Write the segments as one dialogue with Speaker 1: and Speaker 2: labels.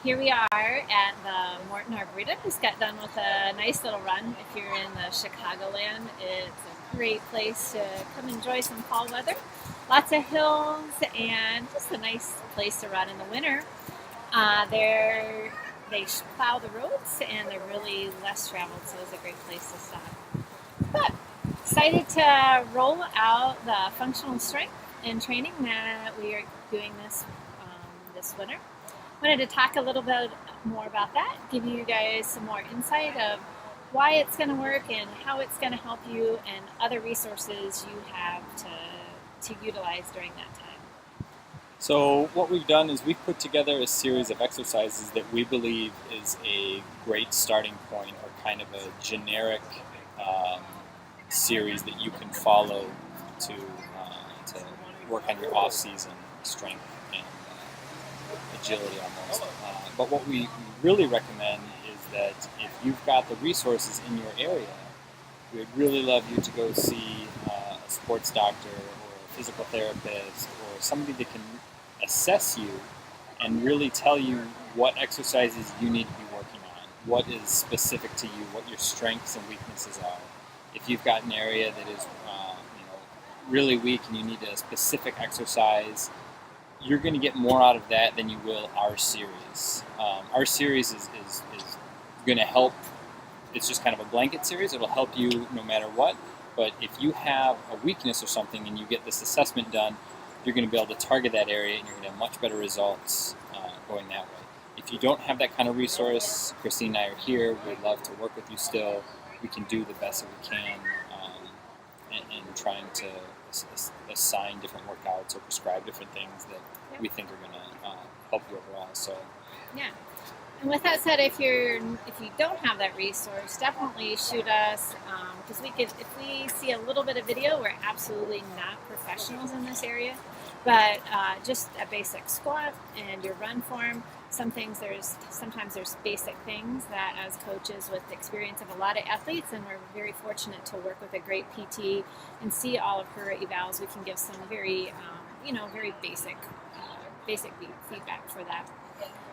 Speaker 1: Here we are at the Morton Arboretum. Just got done with a nice little run. If you're in the Chicagoland, it's a great place to come enjoy some fall weather. Lots of hills and just a nice place to run in the winter. They plow the roads and they're really less traveled, so it's a great place to stop. But excited to roll out the functional strength and training that we are doing this winter. Wanted to talk a little bit more about that, give you guys some more insight of why it's going to work and how it's going to help you and other resources you have to utilize during that time.
Speaker 2: So what we've done is we've put together a series of exercises that we believe is a great starting point or kind of a generic um, series that you can follow to work on your off-season strength and agility almost. But what we really recommend is that if you've got the resources in your area, we would really love you to go see a sports doctor or a physical therapist or somebody that can assess you and really tell you what exercises you need to be working on, what is specific to you, what your strengths and weaknesses are. If you've got an area that is really weak and you need a specific exercise, you're going to get more out of that than you will our series. Our series is going to help. It's just kind of a blanket series. It'll help you no matter what. But if you have a weakness or something and you get this assessment done, you're going to be able to target that area and you're going to have much better results going that way. If you don't have that kind of resource, Christine and I are here. We'd love to work with you still. We can do the best that we can in trying to assign different workouts or prescribe different things that we think are going to help you overall. So
Speaker 1: yeah. And with that said, if you don't have that resource, definitely shoot us because if we see a little bit of video, we're absolutely not professionals in this area, but just a basic squat and your run form. Sometimes there's basic things that as coaches with the experience of a lot of athletes, and we're very fortunate to work with a great PT and see all of her evals. We can give some very very basic feedback for that.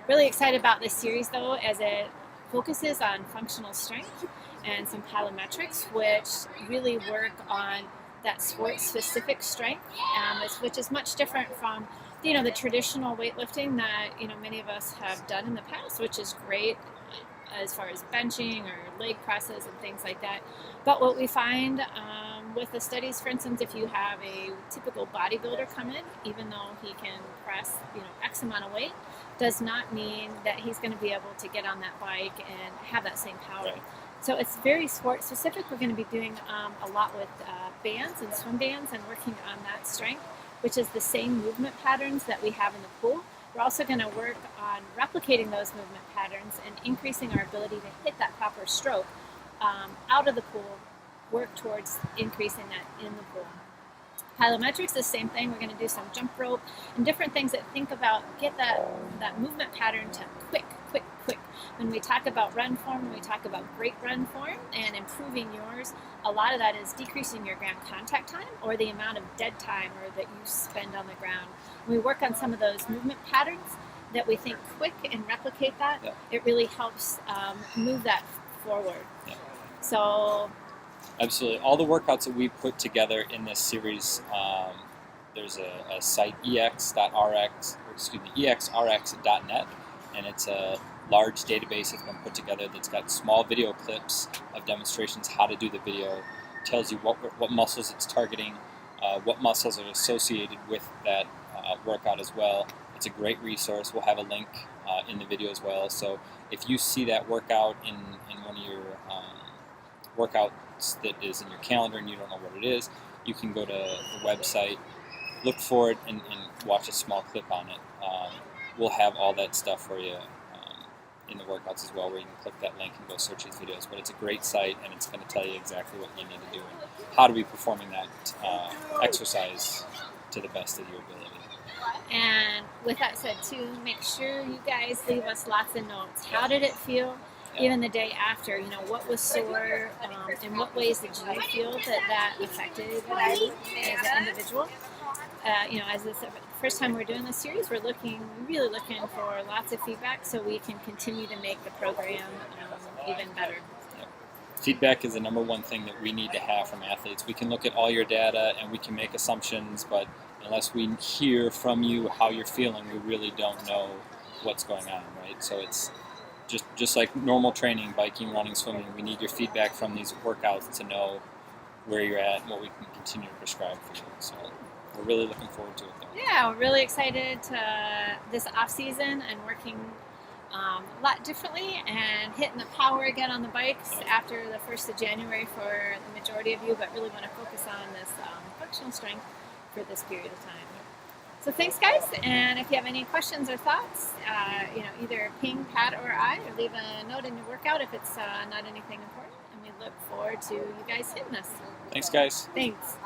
Speaker 1: Really excited about this series though, as it focuses on functional strength and some plyometrics, which really work on that sport-specific strength, which is much different from the traditional weightlifting that many of us have done in the past, which is great as far as benching or leg presses and things like that. But what we find with the studies, for instance, if you have a typical bodybuilder come in, even though he can press X amount of weight, does not mean that he's going to be able to get on that bike and have that same power.
Speaker 2: Right.
Speaker 1: So it's very sport specific. We're going to be doing a lot with bands and swim bands and working on that strength, which is the same movement patterns that we have in the pool. We're also going to work on replicating those movement patterns and increasing our ability to hit that proper stroke out of the pool, work towards increasing that in the pool. Plyometrics, the same thing. We're going to do some jump rope and different things that get that movement pattern to quick. When we talk about run form, when we talk about great run form and improving yours, a lot of that is decreasing your ground contact time or the amount of dead time that you spend on the ground. When we work on some of those movement patterns that we think quick and replicate that, it really helps move that forward.
Speaker 2: Yeah.
Speaker 1: So
Speaker 2: absolutely. All the workouts that we put together in this series, there's a site exrx.net, and it's a large database that's been put together that's got small video clips of demonstrations how to do the video. Tells you what muscles it's targeting, what muscles are associated with that workout as well. It's a great resource. We'll have a link in the video as well. So if you see that workout in one of your workouts that is in your calendar and you don't know what it is, you can go to the website, look for it, and watch a small clip on it. We'll have all that stuff for you in the workouts as well, where you can click that link and go search these videos. But it's a great site, and it's going to tell you exactly what you need to do and how to be performing that exercise to the best of your ability.
Speaker 1: And with that said, too, make sure you guys leave us lots of notes. How did it feel?
Speaker 2: Yeah.
Speaker 1: even the day after, what was sore, in what ways did you feel that affected you as an individual? As this first time we're doing this series, we're really looking for lots of feedback so we can continue to make the program even better.
Speaker 2: Feedback is the number one thing that we need to have from athletes. We can look at all your data and we can make assumptions, but unless we hear from you how you're feeling, we really don't know what's going on, right? So it's just like normal training, biking, running, swimming. We need your feedback from these workouts to know where you're at and what we can continue to prescribe for you. So we're really looking forward to it, though.
Speaker 1: Yeah, we're really excited this off season and working a lot differently and hitting the power again on the bikes after the 1st of January for the majority of you, but really want to focus on this functional strength for this period of time. So thanks, guys, and if you have any questions or thoughts, either ping Pat or I, or leave a note in your workout if it's not anything important, and we look forward to you guys hitting us.
Speaker 2: Thanks, guys.
Speaker 1: Thanks.